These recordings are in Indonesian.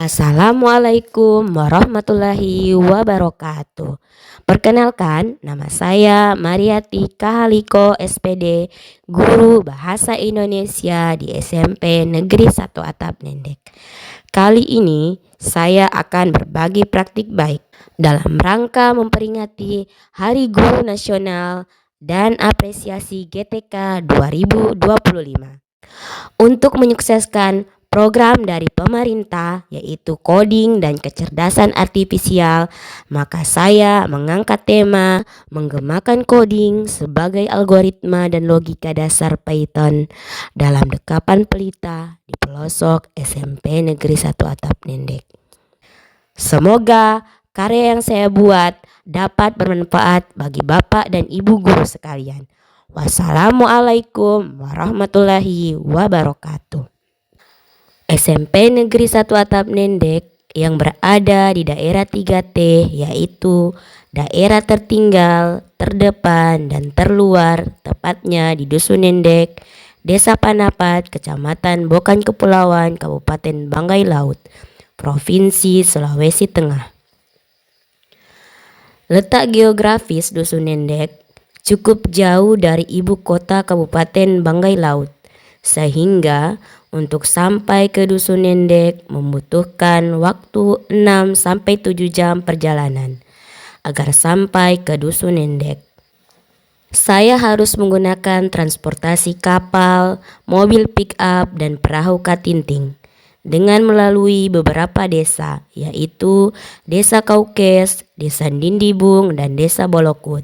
Assalamualaikum warahmatullahi wabarakatuh. Perkenalkan, nama saya Mariati Kahaliko SPD, Guru Bahasa Indonesia di SMP Negeri 1 Atap Nendek. Kali ini saya akan berbagi praktik baik dalam rangka memperingati Hari Guru Nasional dan apresiasi GTK 2025. Untuk menyukseskan program dari pemerintah yaitu coding dan kecerdasan artifisial, maka saya mengangkat tema menggemakan coding sebagai algoritma dan logika dasar Python dalam dekapan pelita di pelosok SMP Negeri 1 Atap Nendek. Semoga karya yang saya buat dapat bermanfaat bagi Bapak dan Ibu guru sekalian. Wassalamualaikum warahmatullahi wabarakatuh. SMP Negeri 1 Atap Nendek yang berada di daerah 3T, yaitu daerah tertinggal, terdepan, dan terluar, tepatnya di Dusun Nendek, Desa Panapat, Kecamatan Bokan Kepulauan, Kabupaten Banggai Laut, Provinsi Sulawesi Tengah. Letak geografis Dusun Nendek cukup jauh dari ibu kota Kabupaten Banggai Laut, sehingga untuk sampai ke Dusun Nendek membutuhkan waktu 6-7 jam perjalanan agar sampai ke Dusun Nendek. Saya harus menggunakan transportasi kapal, mobil pick-up, dan perahu katinting dengan melalui beberapa desa, yaitu Desa Kaukes, Desa Dindibung, dan Desa Bolokut,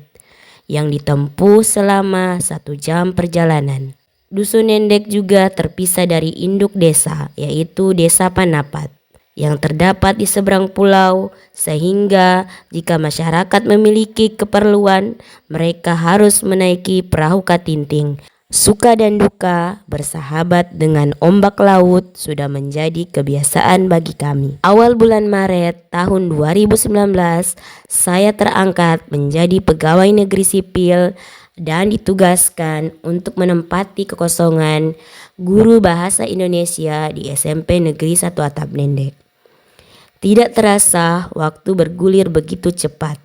yang ditempuh selama 1 jam perjalanan. Dusun Nendek juga terpisah dari induk desa, yaitu Desa Panapat, yang terdapat di seberang pulau, sehingga jika masyarakat memiliki keperluan, mereka harus menaiki perahu katinting. Suka dan duka bersahabat dengan ombak laut sudah menjadi kebiasaan bagi kami. Awal bulan Maret tahun 2019, saya terangkat menjadi pegawai negeri sipil dan ditugaskan untuk menempati kekosongan guru bahasa Indonesia di SMP Negeri 1 Atap Nendek. Tidak terasa waktu bergulir begitu cepat.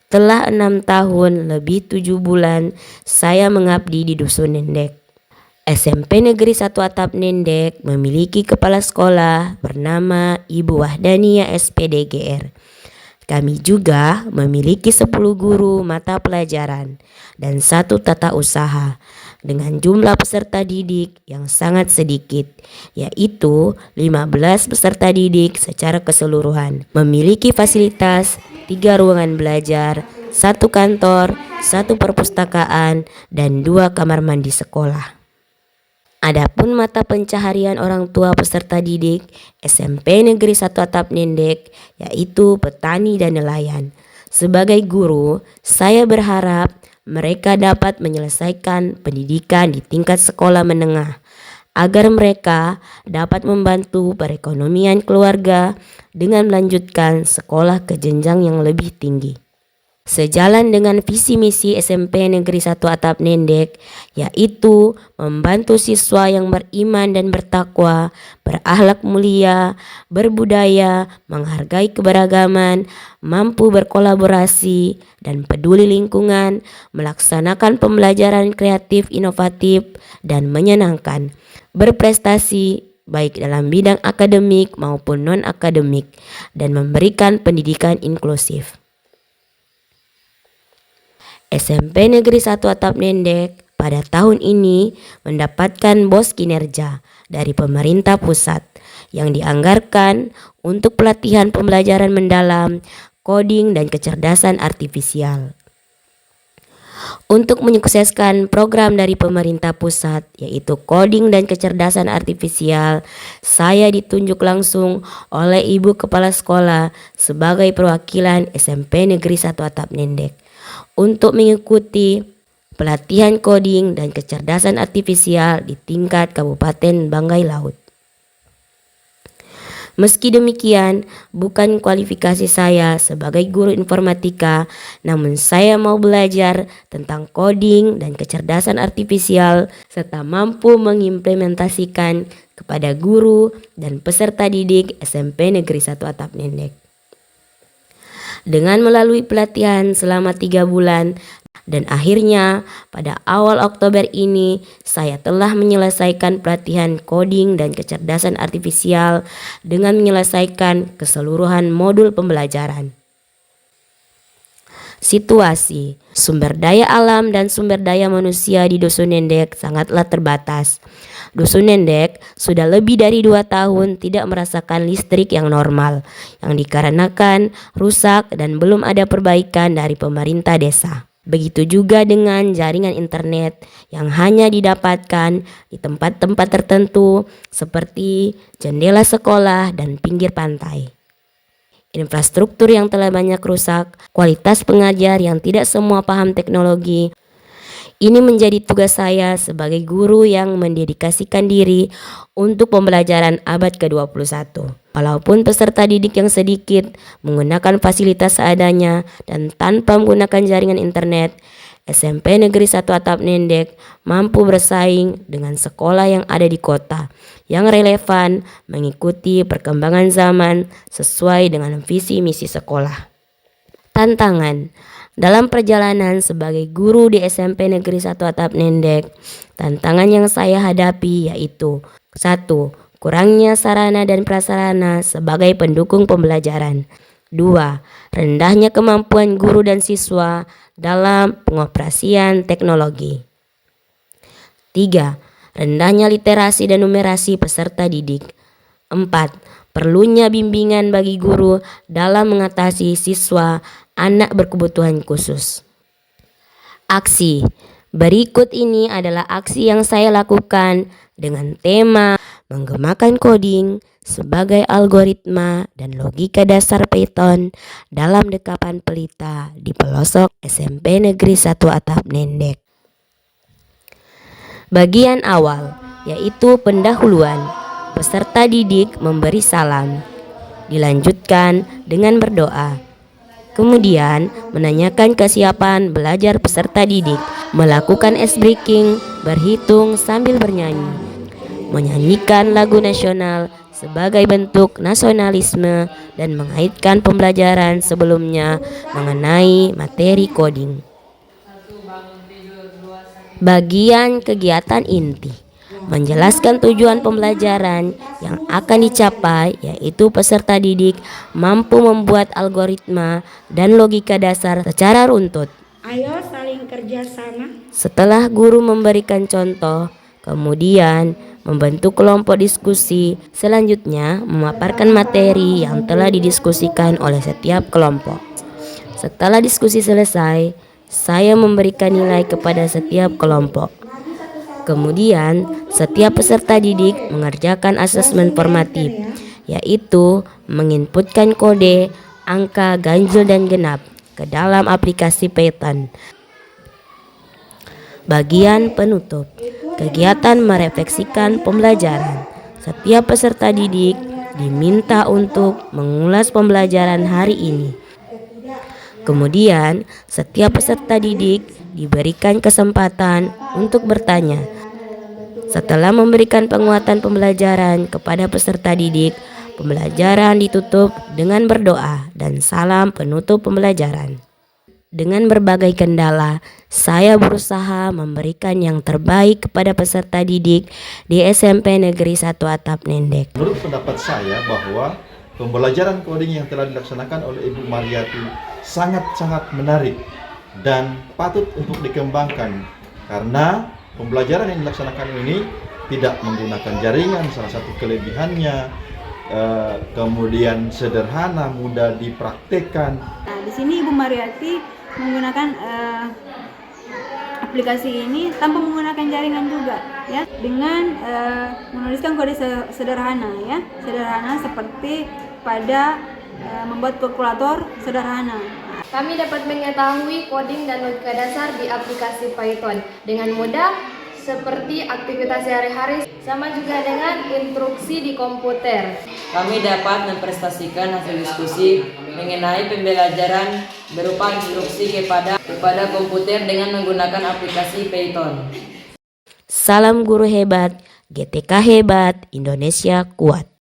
Telah 6 tahun lebih 7 bulan saya mengabdi di Dusun Nendek. SMP Negeri 1 Atap Nendek memiliki kepala sekolah bernama Ibu Wahdania SPD GR. Kami juga memiliki 10 guru mata pelajaran dan 1 tata usaha dengan jumlah peserta didik yang sangat sedikit, yaitu 15 peserta didik secara keseluruhan. Memiliki fasilitas 3 ruangan belajar, 1 kantor, 1 perpustakaan, dan 2 kamar mandi sekolah. Adapun mata pencaharian orang tua peserta didik SMP Negeri 1 Atap Nendek yaitu petani dan nelayan. Sebagai guru, saya berharap mereka dapat menyelesaikan pendidikan di tingkat sekolah menengah agar mereka dapat membantu perekonomian keluarga dengan melanjutkan sekolah ke jenjang yang lebih tinggi. Sejalan dengan visi misi SMP Negeri 1 Atap Nendek, yaitu membantu siswa yang beriman dan bertakwa, berakhlak mulia, berbudaya, menghargai keberagaman, mampu berkolaborasi, dan peduli lingkungan, melaksanakan pembelajaran kreatif, inovatif, dan menyenangkan, berprestasi baik dalam bidang akademik maupun non-akademik, dan memberikan pendidikan inklusif. SMP Negeri 1 Atap Nendek pada tahun ini mendapatkan BOS kinerja dari pemerintah pusat yang dianggarkan untuk pelatihan pembelajaran mendalam, coding, dan kecerdasan artifisial. Untuk menyukseskan program dari pemerintah pusat yaitu coding dan kecerdasan artifisial, saya ditunjuk langsung oleh Ibu Kepala Sekolah sebagai perwakilan SMP Negeri 1 Atap Nendek untuk mengikuti pelatihan coding dan kecerdasan artifisial di tingkat Kabupaten Banggai Laut. Meski demikian, bukan kualifikasi saya sebagai guru informatika, namun saya mau belajar tentang coding dan kecerdasan artifisial serta mampu mengimplementasikan kepada guru dan peserta didik SMP Negeri 1 Atap Nendek. Dengan melalui pelatihan selama 3 bulan, dan akhirnya pada awal Oktober ini saya telah menyelesaikan pelatihan coding dan kecerdasan artifisial dengan menyelesaikan keseluruhan modul pembelajaran. Situasi, sumber daya alam dan sumber daya manusia di Dusun Nendek sangatlah terbatas. Dusun Nendek sudah lebih dari 2 tahun tidak merasakan listrik yang normal, yang dikarenakan rusak dan belum ada perbaikan dari pemerintah desa. Begitu juga dengan jaringan internet yang hanya didapatkan di tempat-tempat tertentu seperti jendela sekolah dan pinggir pantai. Infrastruktur yang telah banyak rusak, kualitas pengajar yang tidak semua paham teknologi. Ini menjadi tugas saya sebagai guru yang mendedikasikan diri untuk pembelajaran abad ke-21. Walaupun peserta didik yang sedikit menggunakan fasilitas seadanya dan tanpa menggunakan jaringan internet, SMP Negeri 1 Atap Nendek mampu bersaing dengan sekolah yang ada di kota yang relevan mengikuti perkembangan zaman sesuai dengan visi misi sekolah. Tantangan dalam perjalanan sebagai guru di SMP Negeri 1 Atap Nendek, tantangan yang saya hadapi yaitu 1. Kurangnya sarana dan prasarana sebagai pendukung pembelajaran. 2. Rendahnya kemampuan guru dan siswa dalam pengoperasian teknologi. 3. Rendahnya literasi dan numerasi peserta didik. 4. Perlunya bimbingan bagi guru dalam mengatasi siswa anak berkebutuhan khusus. Aksi. Berikut ini adalah aksi yang saya lakukan dengan tema menggemakan coding sebagai algoritma dan logika dasar Python dalam dekapan pelita di pelosok SMP Negeri 1 Atap Nendek. Bagian awal, yaitu pendahuluan. Peserta didik memberi salam. Dilanjutkan dengan berdoa. Kemudian menanyakan kesiapan belajar peserta didik, melakukan ice breaking, berhitung sambil bernyanyi, menyanyikan lagu nasional sebagai bentuk nasionalisme dan mengaitkan pembelajaran sebelumnya mengenai materi coding. Bagian kegiatan inti, menjelaskan tujuan pembelajaran yang akan dicapai, yaitu peserta didik mampu membuat algoritma dan logika dasar secara runtut. Ayo saling kerja sama. Setelah guru memberikan contoh, kemudian membentuk kelompok diskusi, selanjutnya memaparkan materi yang telah didiskusikan oleh setiap kelompok. Setelah diskusi selesai, saya memberikan nilai kepada setiap kelompok. Kemudian, setiap peserta didik mengerjakan asesmen formatif, yaitu menginputkan kode, angka, ganjil, dan genap ke dalam aplikasi Python. Bagian penutup, kegiatan merefleksikan pembelajaran. Setiap peserta didik diminta untuk mengulas pembelajaran hari ini. Kemudian, setiap peserta didik diberikan kesempatan untuk bertanya. Setelah memberikan penguatan pembelajaran kepada peserta didik, pembelajaran ditutup dengan berdoa dan salam penutup pembelajaran. Dengan berbagai kendala, saya berusaha memberikan yang terbaik kepada peserta didik di SMP Negeri 1 Atap Nendek. Menurut pendapat saya bahwa pembelajaran coding yang telah dilaksanakan oleh Ibu Mariati sangat-sangat menarik dan patut untuk dikembangkan, karena pembelajaran yang dilaksanakan ini tidak menggunakan jaringan, salah satu kelebihannya, kemudian sederhana, mudah dipraktekkan. Nah, di sini Ibu Mariati menggunakan aplikasi ini tanpa menggunakan jaringan juga, ya, dengan menuliskan kode sederhana, ya, sederhana seperti pada membuat kalkulator sederhana. Kami dapat mengetahui coding dan logika dasar di aplikasi Python dengan mudah seperti aktivitas sehari-hari, sama juga dengan instruksi di komputer. Kami dapat mempresentasikan hasil diskusi mengenai pembelajaran berupa instruksi kepada komputer dengan menggunakan aplikasi Python. Salam guru hebat, GTK hebat, Indonesia kuat.